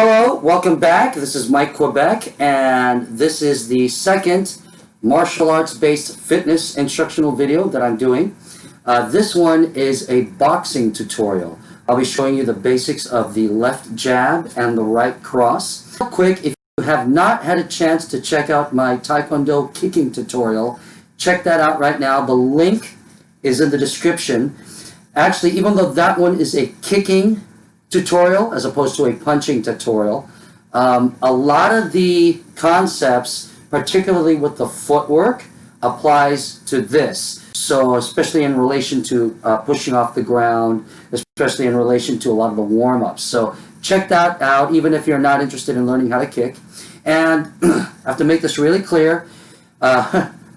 Hello, welcome back. This is Mike Quebec, and this is the second martial arts-based fitness instructional video that I'm doing. This one is a boxing tutorial. I'll be showing you the basics of the left jab and the right cross. Real quick, if you have not had a chance to check out my Taekwondo kicking tutorial, check that out right now. The link is in the description. Actually, even though that one is a kicking tutorial as opposed to a punching tutorial, a lot of the concepts, particularly with the footwork, applies to this. So especially in relation to pushing off the ground, especially in relation to a lot of the warm-ups. So check that out, even if you're not interested in learning how to kick. And I have to make this really clear.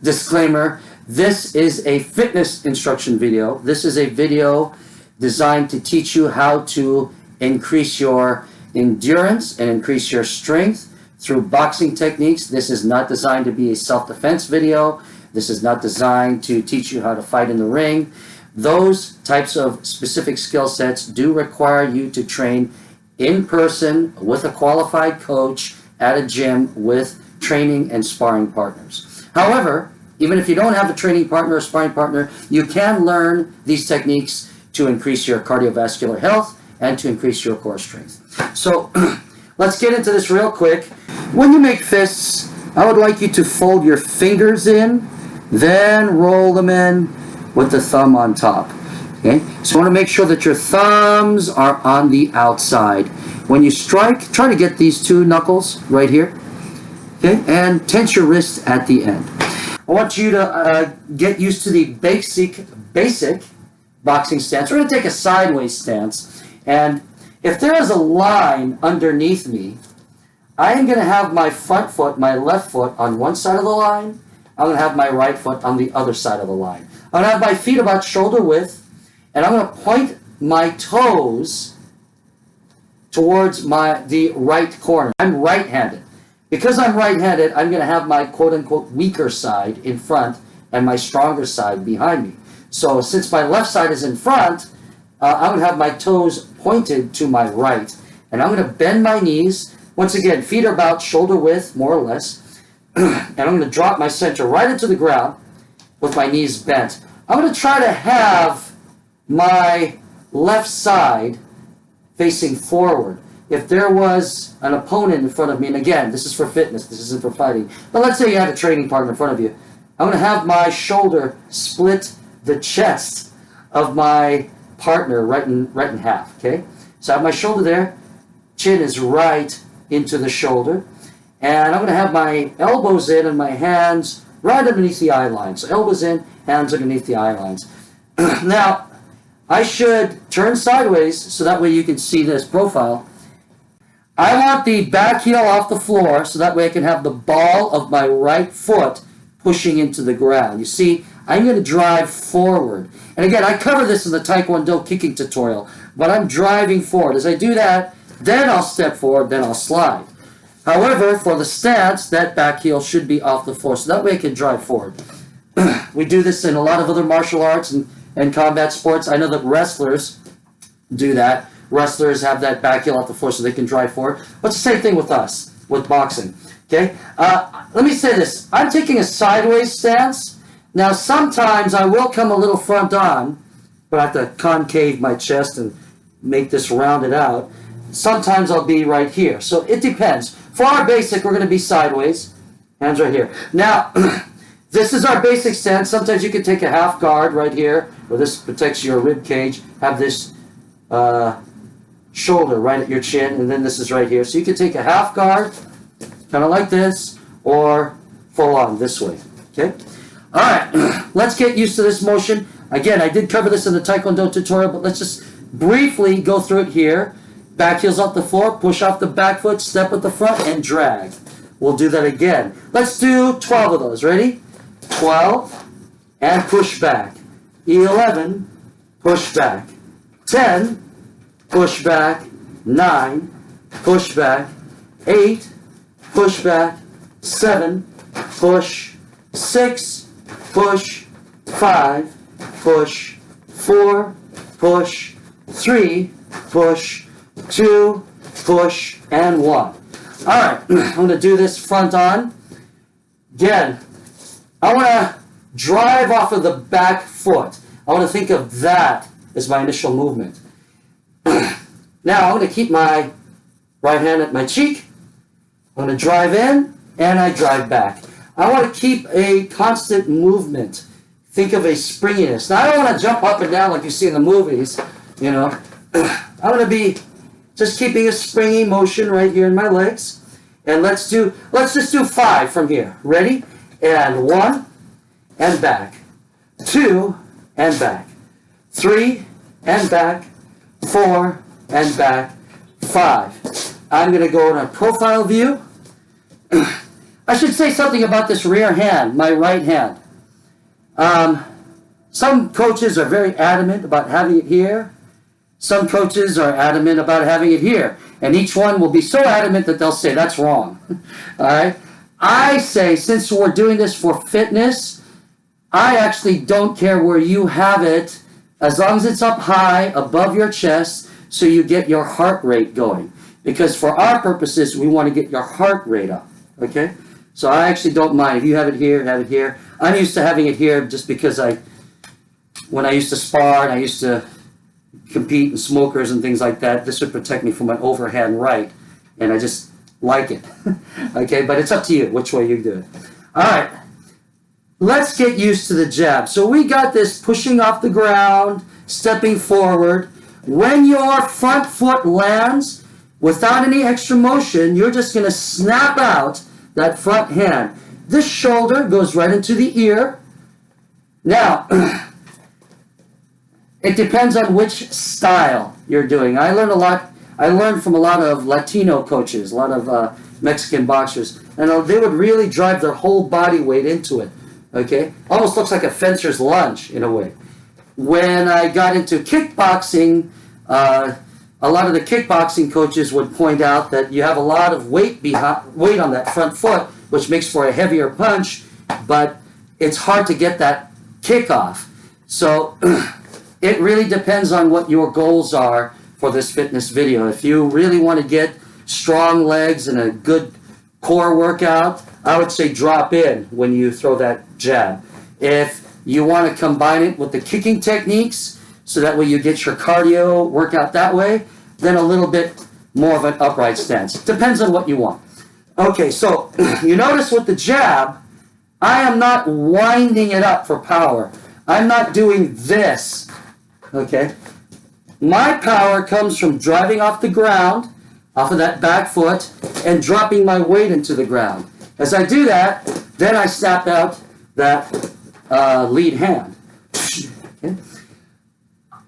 Disclaimer, this is a fitness instruction video. This is a video designed to teach you how to increase your endurance and increase your strength through boxing techniques. This is not designed to be a self-defense video. This is not designed to teach you how to fight in the ring. Those types of specific skill sets do require you to train in person with a qualified coach at a gym with training and sparring partners. However, even if you don't have a training partner or sparring partner, you can learn these techniques to increase your cardiovascular health and to increase your core strength. So let's get into this real quick. When you make fists, I would like you to fold your fingers in, then roll them in with the thumb on top. Okay? So you want to make sure that your thumbs are on the outside. When you strike, try to get these two knuckles right here. Okay? And tense your wrist at the end. I want you to get used to the basic boxing stance. We're going to take a sideways stance. And if there is a line underneath me, I am going to have my front foot, my left foot on one side of the line. I'm going to have my right foot on the other side of the line. I'm going to have my feet about shoulder width, and I'm going to point my toes towards the right corner. I'm right-handed. Because I'm right-handed, I'm going to have my quote-unquote weaker side in front and my stronger side behind me. So since my left side is in front, I'm going to have my toes pointed to my right. And I'm going to bend my knees. Once again, feet are about shoulder width, more or less. And I'm going to drop my center right into the ground with my knees bent. I'm going to try to have my left side facing forward. If there was an opponent in front of me, and again, this is for fitness, this isn't for fighting, but let's say you had a training partner in front of you, I'm going to have my shoulder split the chest of my partner right in half, okay? So I have my shoulder there, chin is right into the shoulder, and I'm going to have my elbows in and my hands right underneath the eye line. So elbows in, hands underneath the eye lines. Now, I should turn sideways so that way you can see this profile. I want the back heel off the floor so that way I can have the ball of my right foot pushing into the ground. You see, I'm going to drive forward. And again, I cover this in the Taekwondo kicking tutorial, but I'm driving forward. As I do that, then I'll step forward, then I'll slide. However, for the stance, that back heel should be off the floor, so that way I can drive forward. We do this in a lot of other martial arts and combat sports. I know that wrestlers do that. Wrestlers have that back heel off the floor so they can drive forward. But it's the same thing with us, with boxing. Okay? Let me say this. I'm taking a sideways stance. Now, sometimes I will come a little front on, but I have to concave my chest and make this rounded out. Sometimes I'll be right here. So it depends. For our basic, we're going to be sideways. Hands right here. Now, this is our basic stance. Sometimes you can take a half guard right here, where this protects your rib cage. Have this shoulder right at your chin, and then this is right here. So you can take a half guard, kind of like this, or full on this way. Okay? All right, let's get used to this motion. Again, I did cover this in the Taekwondo tutorial, but let's just briefly go through it here. Back heels off the floor, push off the back foot, step with the front, and drag. We'll do that again. Let's do 12 of those. Ready? 12, and push back. 11, push back. 10, push back. 9, push back. 8, push back. 7, push. 6, push. 5, push. 4, push. 3, push. 2, push, and 1. All right, I'm going to do this front on. Again, I want to drive off of the back foot. I want to think of that as my initial movement. Now, I'm going to keep my right hand at my cheek. I'm going to drive in, and I drive back. I want to keep a constant movement. Think of a springiness. Now, I don't want to jump up and down like you see in the movies, you know. I'm going to be just keeping a springy motion right here in my legs. And let's just do 5 from here. Ready? And 1, and back. 2, and back. 3, and back. 4, and back. 5. I'm going to go in a profile view. I should say something about this rear hand, my right hand. Some coaches are very adamant about having it here. Some coaches are adamant about having it here. And each one will be so adamant that they'll say, that's wrong. All right? I say, since we're doing this for fitness, I actually don't care where you have it, as long as it's up high above your chest, so you get your heart rate going. Because for our purposes, we want to get your heart rate up. Okay? So I actually don't mind. If you have it here, have it here. I'm used to having it here just because when I used to spar and I used to compete in smokers and things like that, this would protect me from my overhand right. And I just like it. Okay, but it's up to you which way you do it. All right, let's get used to the jab. So we got this pushing off the ground, stepping forward. When your front foot lands, without any extra motion, you're just going to snap out that front hand. This shoulder goes right into the ear. Now, it depends on which style you're doing. I learned from a lot of Latino coaches, a lot of Mexican boxers, and they would really drive their whole body weight into it. Okay? Almost looks like a fencer's lunge in a way. When I got into kickboxing, a lot of the kickboxing coaches would point out that you have a lot of weight on that front foot, which makes for a heavier punch, but it's hard to get that kick off. So it really depends on what your goals are for this fitness video. If you really want to get strong legs and a good core workout, I would say drop in when you throw that jab. If you want to combine it with the kicking techniques, so that way you get your cardio workout that way, then a little bit more of an upright stance. Depends on what you want. Okay, so you notice with the jab, I am not winding it up for power. I'm not doing this, okay? My power comes from driving off the ground, off of that back foot, and dropping my weight into the ground. As I do that, then I snap out that lead hand. Okay?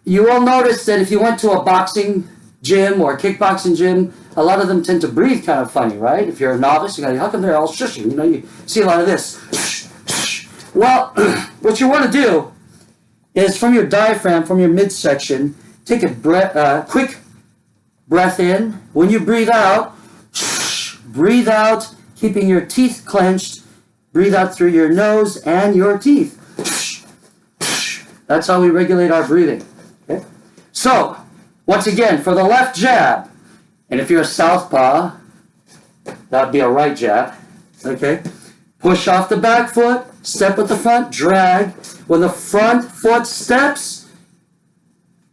You will notice that if you went to a boxing gym or a kickboxing gym, a lot of them tend to breathe kind of funny, right? If you're a novice, you're going, how come they're all shushing? You know, you see a lot of this. Well, what you want to do is from your diaphragm, from your midsection, take a quick breath in. When you breathe out, keeping your teeth clenched. Breathe out through your nose and your teeth. That's how we regulate our breathing. Okay? So, once again, for the left jab, and if you're a southpaw, that would be a right jab. Okay? Push off the back foot, step with the front, drag. When the front foot steps,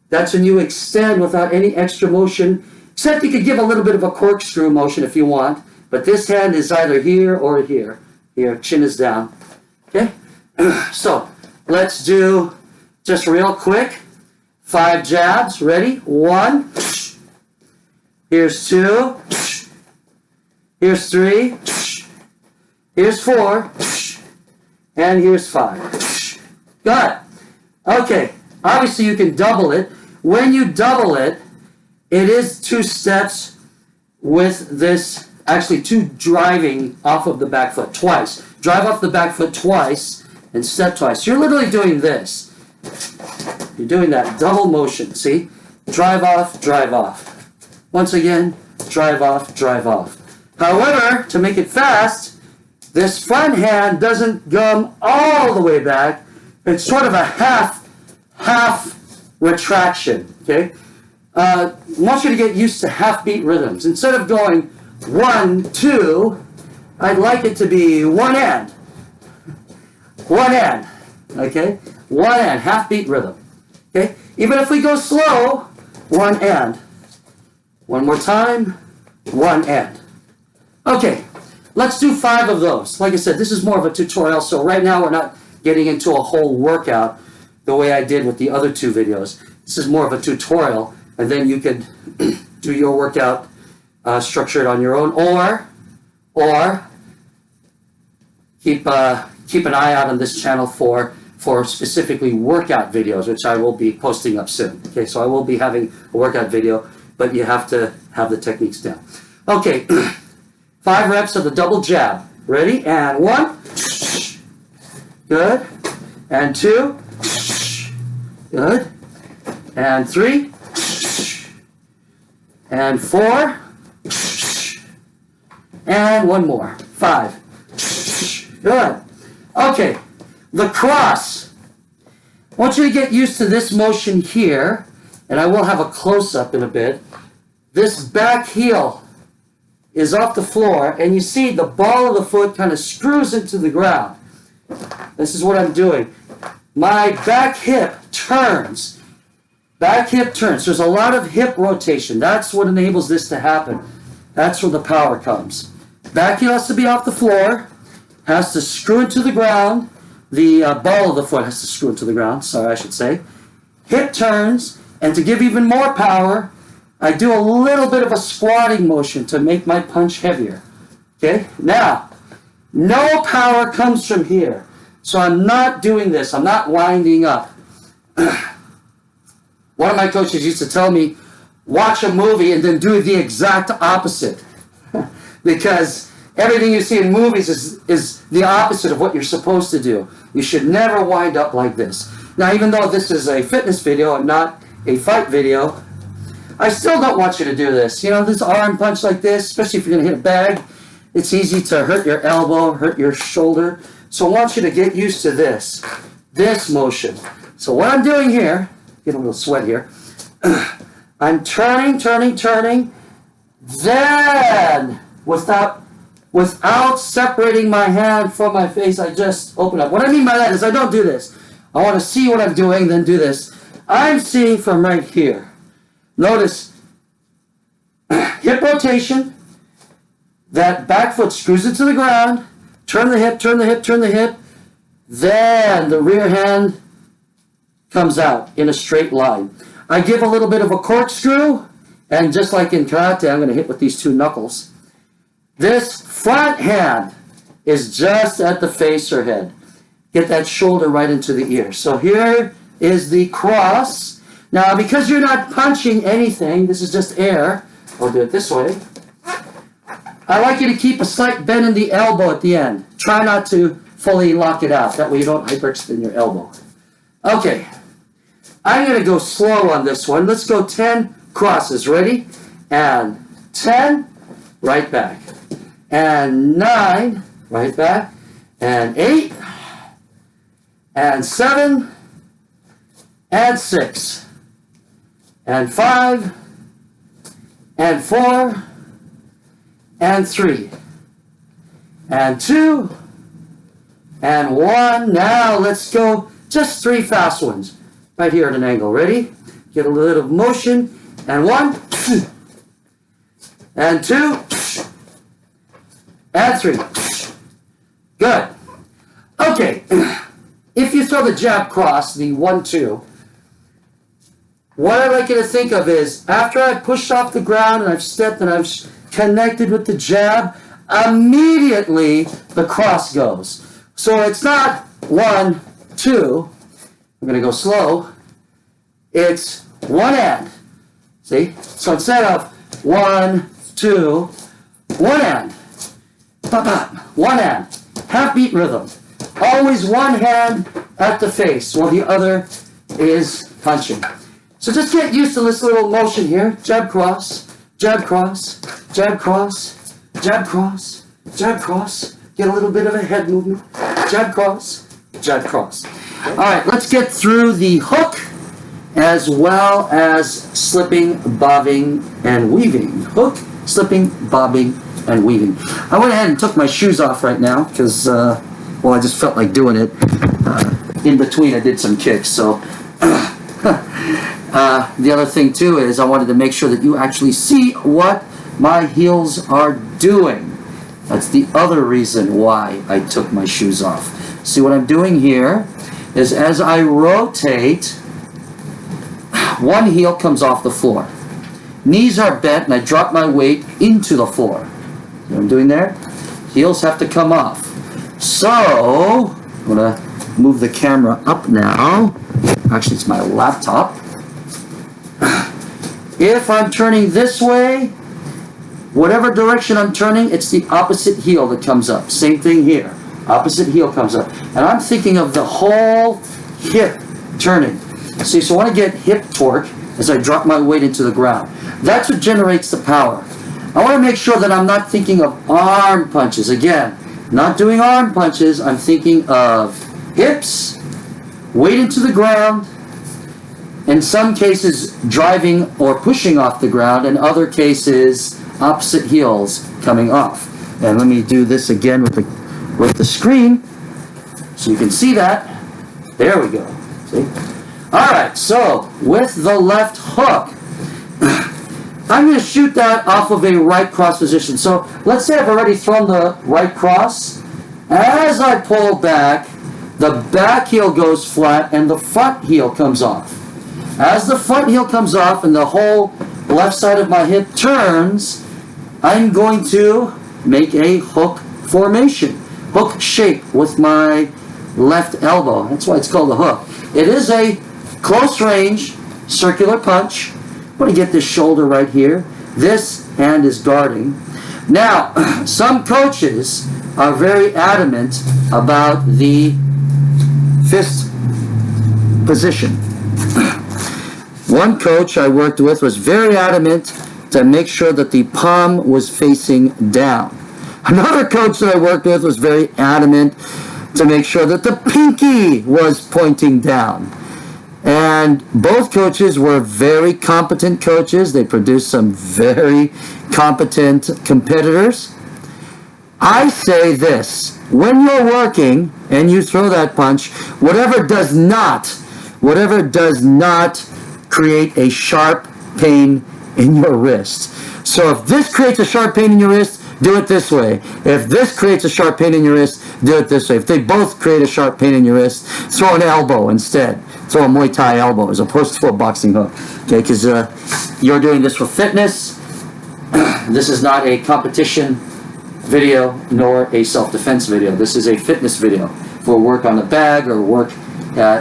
that's when you extend without any extra motion, except you could give a little bit of a corkscrew motion if you want, but this hand is either here or here. Here, chin is down. Okay? So, let's do just real quick 5 jabs. Ready? 1. Here's 2. Here's 3. Here's 4. And here's 5. Got it. Okay. Obviously, you can double it. When you double it, it is 2 steps with this, actually 2 driving off of the back foot twice. Drive off the back foot twice and step twice. You're literally doing this. You're doing that double motion, see? Drive off, drive off. Once again, drive off, drive off. However, to make it fast, this front hand doesn't come all the way back. It's sort of a half retraction, okay? I want you to get used to half-beat rhythms. Instead of going 1, 2, I'd like it to be one and. One and. Okay? One and, half-beat rhythm. Okay? Even if we go slow, one and. One more time, one and. Okay, let's do 5 of those. Like I said, this is more of a tutorial, so right now we're not getting into a whole workout the way I did with the other 2 videos. This is more of a tutorial, and then you could do your workout structured on your own, or keep an eye out on this channel for specifically workout videos, which I will be posting up soon. Okay, so I will be having a workout video, but you have to have the techniques down. Okay, 5 reps of the double jab. Ready? And 1. Good. And 2. Good. And 3. And 4. And 1 more. 5. Good. Okay. The cross. I want you to get used to this motion here, and I will have a close-up in a bit. This back heel is off the floor, and you see the ball of the foot kind of screws into the ground. This is what I'm doing. My back hip turns. Back hip turns. There's a lot of hip rotation. That's what enables this to happen. That's where the power comes. Back heel has to be off the floor, has to screw into the ground. The ball of the foot has to screw into the ground, sorry, I should say. Hip turns, and to give even more power, I do a little bit of a squatting motion to make my punch heavier. Okay? Now, no power comes from here. So I'm not doing this. I'm not winding up. One of my coaches used to tell me, watch a movie and then do the exact opposite. Because everything you see in movies is the opposite of what you're supposed to do. You should never wind up like this. Now, even though this is a fitness video and not a fight video, I still don't want you to do this. You know, this arm punch like this, especially if you're going to hit a bag, it's easy to hurt your elbow, hurt your shoulder. So I want you to get used to this motion. So what I'm doing here, get a little sweat here, I'm turning, then without separating my hand from my face, I just open up. What I mean by that is I don't do this. I want to see what I'm doing, then do this. I'm seeing from right here. Notice hip rotation, that back foot screws into the ground, turn the hip, then the rear hand comes out in a straight line. I give a little bit of a corkscrew, and just like in karate, I'm going to hit with these 2 knuckles. This front hand is just at the face or head. Get that shoulder right into the ear. So here is the cross. Now, because you're not punching anything, this is just air. I'll do it this way. I like you to keep a slight bend in the elbow at the end. Try not to fully lock it out. That way you don't hyperextend your elbow. Okay. I'm going to go slow on this one. Let's go 10 crosses. Ready? And 10, right back. And 9, right back. And 8, and 7, and 6, and 5, and 4, and 3, and 2, and 1. Now let's go just 3 fast ones. Right here at an angle. Ready? Get a little of motion. And 1, and 2, and 3. Good. Okay. If you throw the jab cross, the 1, 2, what I'd like you to think of is, after I've pushed off the ground and I've stepped and I've connected with the jab, immediately the cross goes. So it's not 1, 2. I'm going to go slow. It's 1 and. See? So instead of 1, 2, 1 and. Ba-ba, 1 and. Half beat rhythm. Always one hand at the face while the other is punching. So just get used to this little motion here. Jab cross, jab cross, jab cross, jab cross, jab cross. Get a little bit of a head movement. Jab cross, jab cross. All right, let's get through the hook as well as slipping, bobbing, and weaving. Hook, slipping, bobbing, and weaving. I went ahead and took my shoes off right now because, well, I just felt like doing it. In between, I did some kicks. So the other thing, too, is I wanted to make sure that you actually see what my heels are doing. That's the other reason why I took my shoes off. See, what I'm doing here is as I rotate, one heel comes off the floor. Knees are bent, and I drop my weight into the floor. See what I'm doing there? Heels have to come off. So, I'm going to move the camera up now. Actually, it's my laptop. If I'm turning this way, whatever direction I'm turning, it's the opposite heel that comes up. Same thing here. Opposite heel comes up. And I'm thinking of the whole hip turning. See, so I want to get hip torque as I drop my weight into the ground. That's what generates the power. I want to make sure that I'm not thinking of arm punches. Again, not doing arm punches. I'm thinking of hips, weight into the ground, in some cases driving or pushing off the ground, in other cases opposite heels coming off. And let me do this again with the screen so you can see that. There we go. See? Alright, so with the left hook, I'm going to shoot that off of a right cross position. So let's say I've already thrown the right cross. As I pull back, the back heel goes flat and the front heel comes off. As the front heel comes off and the whole left side of my hip turns, I'm going to make a hook formation. Hook shape with my left elbow. That's why it's called a hook. It is a close range circular punch. I'm going to get this shoulder right here. This hand is guarding. Now, some coaches are very adamant about the fist position. One coach I worked with was very adamant to make sure that the palm was facing down. Another coach that I worked with was very adamant to make sure that the pinky was pointing down. And both coaches were very competent coaches. They produced some very competent competitors. I say this: when you're working and you throw that punch, whatever does not create a sharp pain in your wrist. So if this creates a sharp pain in your wrist, do it this way. If this creates a sharp pain in your wrist, do it this way. If they both create a sharp pain in your wrist, throw an elbow instead. Throw a Muay Thai elbow as opposed to a boxing hook. Okay, because you're doing this for fitness. This is not a competition video nor a self-defense video. This is a fitness video for work on the bag or work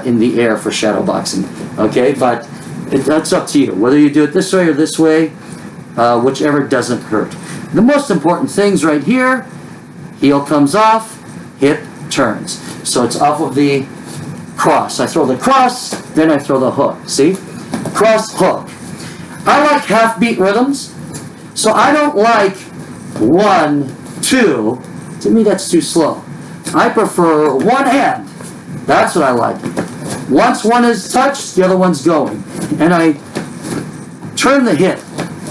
in the air for shadow boxing. Okay, but that's up to you. Whether you do it this way or this way, whichever doesn't hurt. The most important things right here: heel comes off, hip turns. So it's off of the cross. I throw the cross, then I throw the hook. See? Cross, hook. I like half beat rhythms, so I don't like 1, 2. To me, that's too slow. I prefer one hand. That's what I like. Once one is touched, the other one's going. And I turn the hip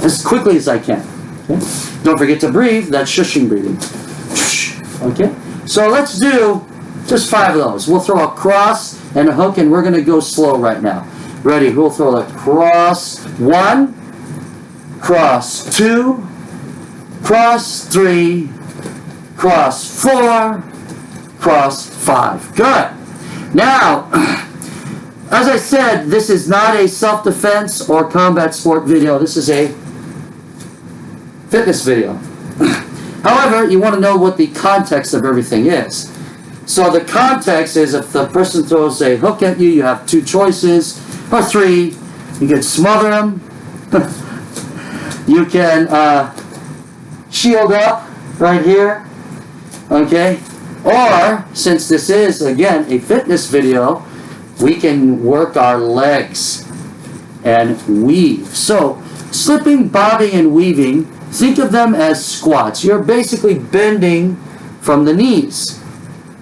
as quickly as I can. Okay? Don't forget to breathe. That's shushing breathing. Okay? So let's do just 5 of those. We'll throw a cross and a hook, and we're going to go slow right now. Ready? We'll throw the cross 1, cross 2, cross 3, cross 4, cross 5. Good. Now, as I said, this is not a self-defense or combat sport video. This is a fitness video. However, you want to know what the context of everything is. So the context is, if the person throws a hook at you, you have 2 choices, or 3. You can smother them. You can shield up right here. Okay? Or, since this is, again, a fitness video, we can work our legs and weave. So, slipping, bobbing, and weaving, think of them as squats. You're basically bending from the knees.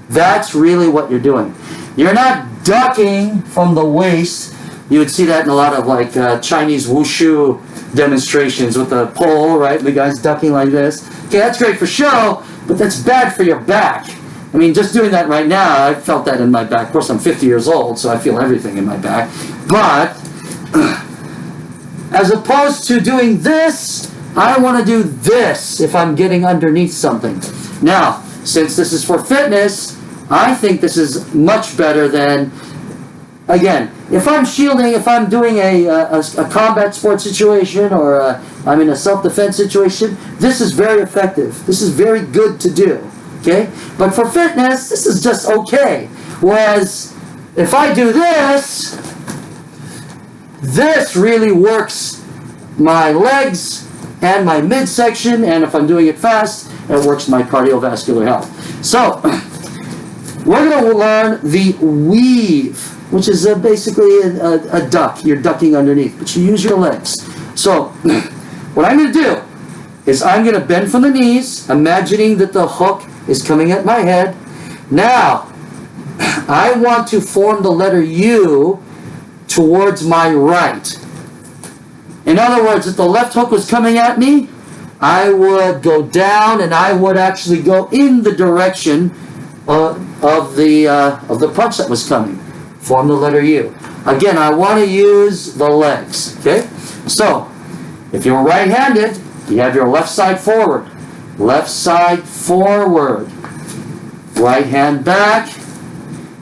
That's really what you're doing. You're not ducking from the waist, You would see that in a lot of like Chinese wushu demonstrations with the pole, right? The guy's ducking like this. Okay, that's great for show, but that's bad for your back. I mean, just doing that right now, I felt that in my back. Of course, I'm 50 years old, so I feel everything in my back. But as opposed to doing this, I want to do this if I'm getting underneath something. Now, since this is for fitness, I think this is much better than, again, if I'm shielding, if I'm doing a combat sport situation or I'm in a self-defense situation, this is very effective. This is very good to do. Okay? But for fitness, this is just okay. Whereas if I do this, this really works my legs and my midsection, and if I'm doing it fast, it works my cardiovascular health. So, we're going to learn the weave, which is basically a duck. You're ducking underneath, but you use your legs. So, what I'm going to do is I'm going to bend from the knees, imagining that the hook is coming at my head. Now, I want to form the letter U towards my right. In other words, if the left hook was coming at me, I would go down and I would actually go in the direction of the punch that was coming. Form the letter U. Again, I want to use the legs. Okay? So, if you're right-handed, you have your left side forward. Left side forward. Right hand back.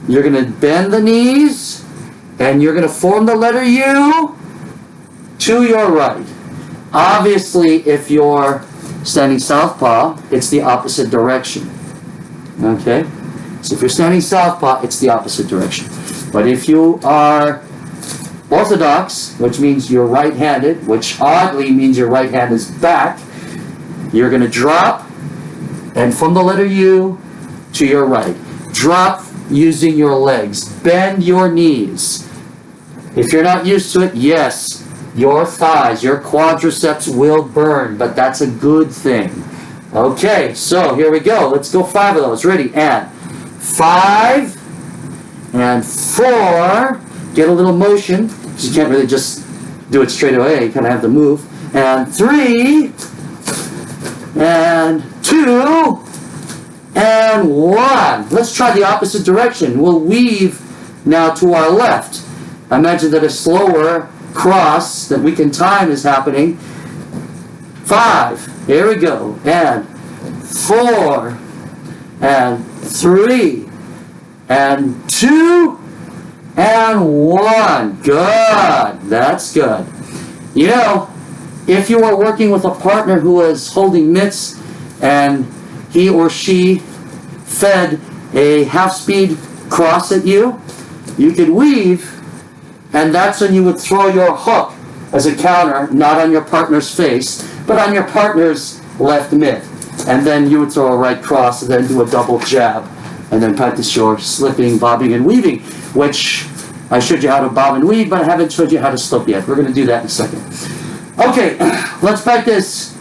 You're going to bend the knees. And you're going to form the letter U to your right. Obviously, if you're standing southpaw, it's the opposite direction. Okay? So if you're standing southpaw, it's the opposite direction. But if you are orthodox, which means you're right-handed, which oddly means your right hand is back, you're going to drop and from the letter U to your right. Drop using your legs. Bend your knees. If you're not used to it, yes, your thighs, your quadriceps will burn, but that's a good thing. Okay, so here we go. Let's go 5 of those. Ready? And 5 and 4. Get a little motion, because you can't really just do it straight away. You kind of have to move. And 3 and 2 and 1. Let's try the opposite direction. We'll weave now to our left. Imagine that a slower cross that we can time is happening. 5. Here we go. And 4 and 3 and 2 and 1. Good. That's good. You know, if you are working with a partner who is holding mitts and he or she fed a half-speed cross at you, you could weave, and that's when you would throw your hook as a counter, not on your partner's face, but on your partner's left mid. And then you would throw a right cross and then do a double jab. And then practice your slipping, bobbing, and weaving, which I showed you how to bob and weave, but I haven't showed you how to slip yet. We're going to do that in a second. Okay, let's practice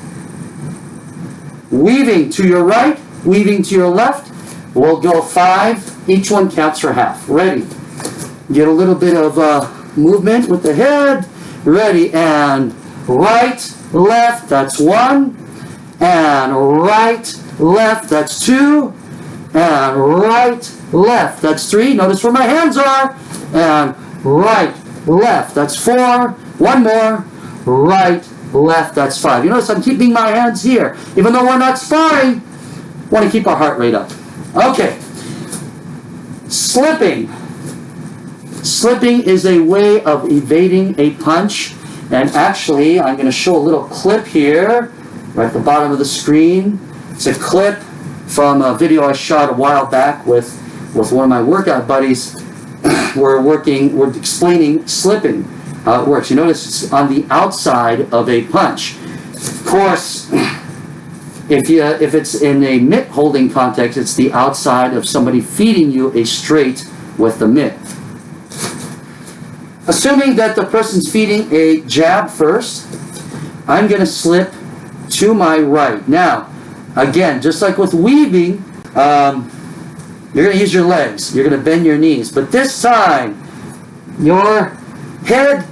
weaving to your right, weaving to your left. We'll go 5. Each one counts for half. Ready? Get a little bit of movement with the head. Ready? And right, left, that's 1. And right, left, that's 2. And right, left, that's 3. Notice where my hands are. And right, left, that's 4. One more. Right, left, that's 5. You notice I'm keeping my hands here. Even though we're not sparring, want to keep our heart rate up. Okay. Slipping. Slipping is a way of evading a punch. And actually, I'm going to show a little clip here, right at the bottom of the screen. It's a clip from a video I shot a while back with one of my workout buddies. We're explaining slipping, how it works. You notice it's on the outside of a punch. Of course, if it's in a mitt holding context, it's the outside of somebody feeding you a straight with the mitt. Assuming that the person's feeding a jab first, I'm going to slip to my right. Now, again, just like with weaving, you're going to use your legs. You're going to bend your knees. But this time, your head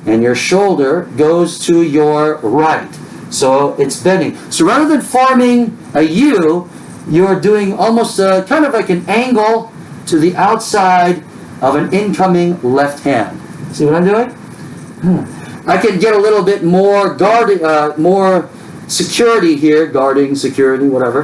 and your shoulder goes to your right. So it's bending. So rather than forming a U, you're doing almost kind of like an angle to the outside of an incoming left hand. See what I'm doing? I can get a little bit more more security here, guarding, security, whatever,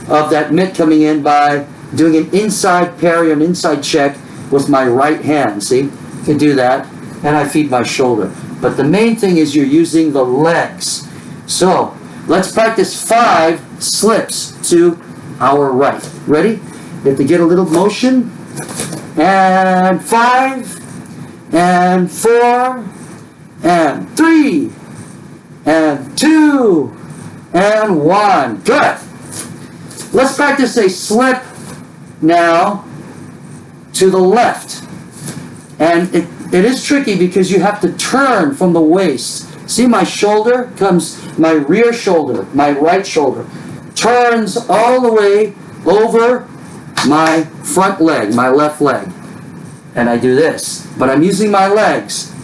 of that mitt coming in by doing an inside parry, an inside check with my right hand. See? I can do that, and I feed my shoulder. But the main thing is you're using the legs. So, let's practice 5 slips to our right. Ready? You have to get a little motion. And 5, and 4, and 3, and 2, and 1. Good. Let's practice a slip now to the left. And it is tricky because you have to turn from the waist. See, my shoulder comes, my rear shoulder, my right shoulder, turns all the way over my front leg, my left leg. And I do this. But I'm using my legs.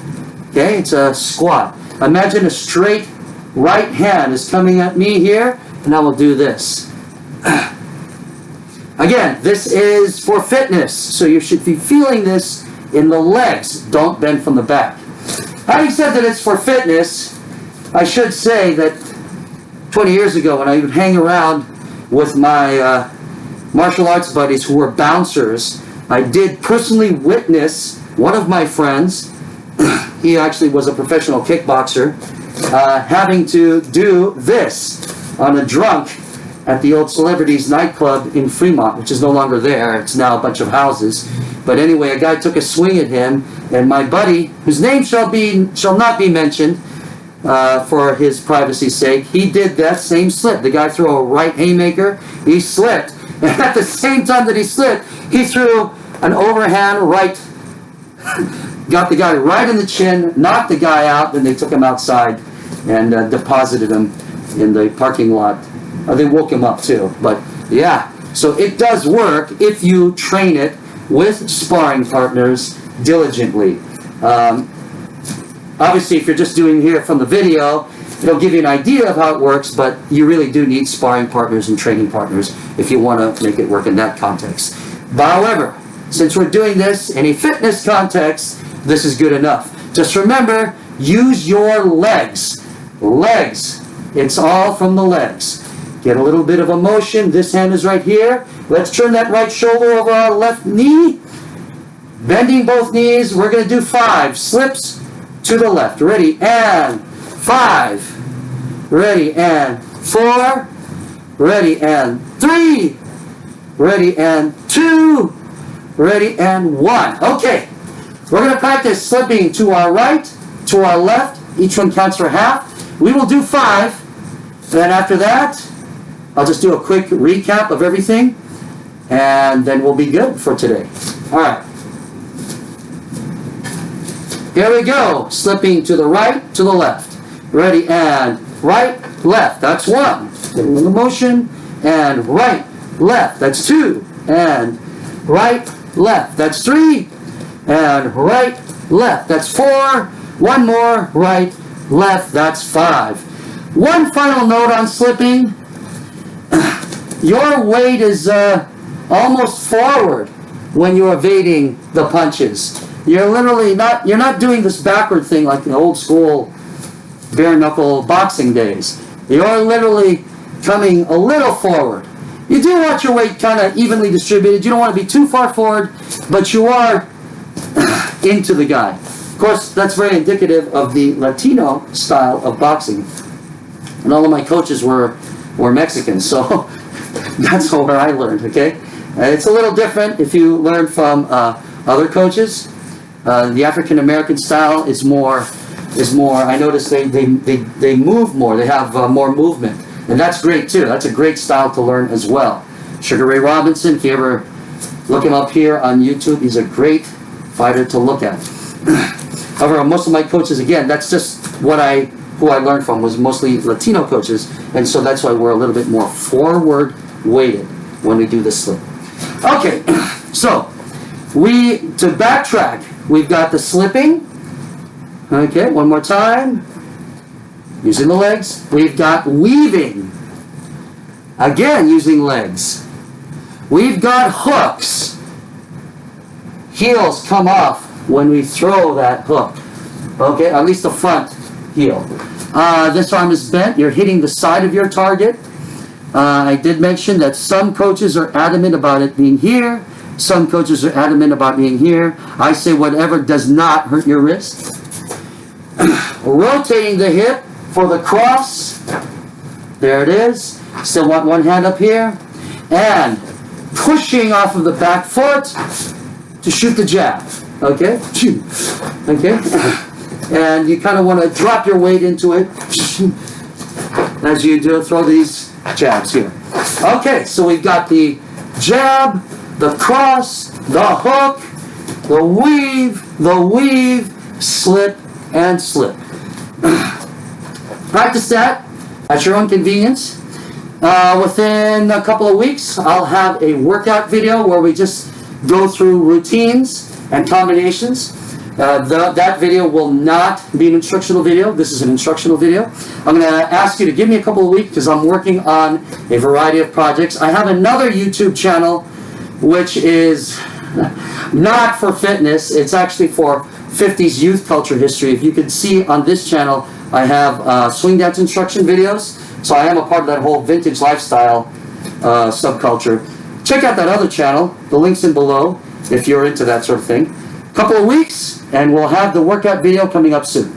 Okay, it's a squat. Imagine a straight right hand is coming at me here, and I will do this. Again, this is for fitness, so you should be feeling this in the legs. Don't bend from the back. Having said that it's for fitness, I should say that 20 years ago when I would hang around with my martial arts buddies who were bouncers, I did personally witness one of my friends, he actually was a professional kickboxer, having to do this on a drunk at the old Celebrities nightclub in Fremont, which is no longer there. It's now a bunch of houses. But anyway, a guy took a swing at him, and my buddy, whose name shall not be mentioned for his privacy's sake, he did that same slip. The guy threw a right haymaker, he slipped, and at the same time that he slipped, he threw an overhand right, got the guy right in the chin, knocked the guy out, then they took him outside and deposited him in the parking lot. They woke him up too, but yeah. So it does work if you train it with sparring partners diligently. Obviously, if you're just doing here from the video, it'll give you an idea of how it works, but you really do need sparring partners and training partners if you want to make it work in that context. But however, since we're doing this in a fitness context, this is good enough. Just remember, use your legs. Legs. It's all from the legs. Get a little bit of a motion. This hand is right here. Let's turn that right shoulder over our left knee. Bending both knees. We're going to do 5 slips to the left. Ready, and 5. Ready, and 4. Ready, and 3. Ready, and 2. Ready, and 1. Okay. We're going to practice slipping to our right, to our left. Each one counts for half. We will do 5. Then after that, I'll just do a quick recap of everything, and then we'll be good for today. All right. Here we go. Slipping to the right, to the left. Ready, and right, left. That's 1. Getting the motion. And right, left. That's 2. And right, left. That's 3. And right, left. That's 4. 1 more. Right, left. That's 5. One final note on slipping. Your weight is almost forward when you're evading the punches. You're literally you're not doing this backward thing like in old school bare knuckle boxing days. You're literally coming a little forward. You do want your weight kind of evenly distributed. You don't want to be too far forward, but you are into the guy. Of course, that's very indicative of the Latino style of boxing. And all of my coaches were Mexicans, so that's where I learned, okay? It's a little different if you learn from other coaches. The African American style is more. I notice they move more. They have more movement, and that's great too. That's a great style to learn as well. Sugar Ray Robinson, if you ever look him up here on YouTube, he's a great fighter to look at. However, most of my coaches, again, that's just who I learned from was mostly Latino coaches, and so that's why we're a little bit more forward weighted when we do the slip. Okay, so to backtrack, we've got the slipping, Okay, one more time. Using the legs. We've got weaving. Again, using legs. We've got hooks. Heels come off when we throw that hook. Okay, at least the front heel. This arm is bent. You're hitting the side of your target. I did mention that some coaches are adamant about it being here. Some coaches are adamant about being here. I say whatever does not hurt your wrist. Rotating the hip for the cross. There it is. Still want one hand up here. And pushing off of the back foot to shoot the jab. Okay? Okay? And you kind of want to drop your weight into it as you do throw these jabs here. Okay, so we've got the jab, the cross, the hook, the weave, slip, and slip. Practice that at your own convenience. Within a couple of weeks, I'll have a workout video where we just go through routines and combinations. That video will not be an instructional video. This is an instructional video. I'm going to ask you to give me a couple of weeks because I'm working on a variety of projects. I have another YouTube channel which is not for fitness. It's actually for 50s youth culture history. If you can see on this channel, I have swing dance instruction videos. So I am a part of that whole vintage lifestyle subculture. Check out that other channel. The link's in below if you're into that sort of thing. Couple of weeks, and we'll have the workout video coming up soon.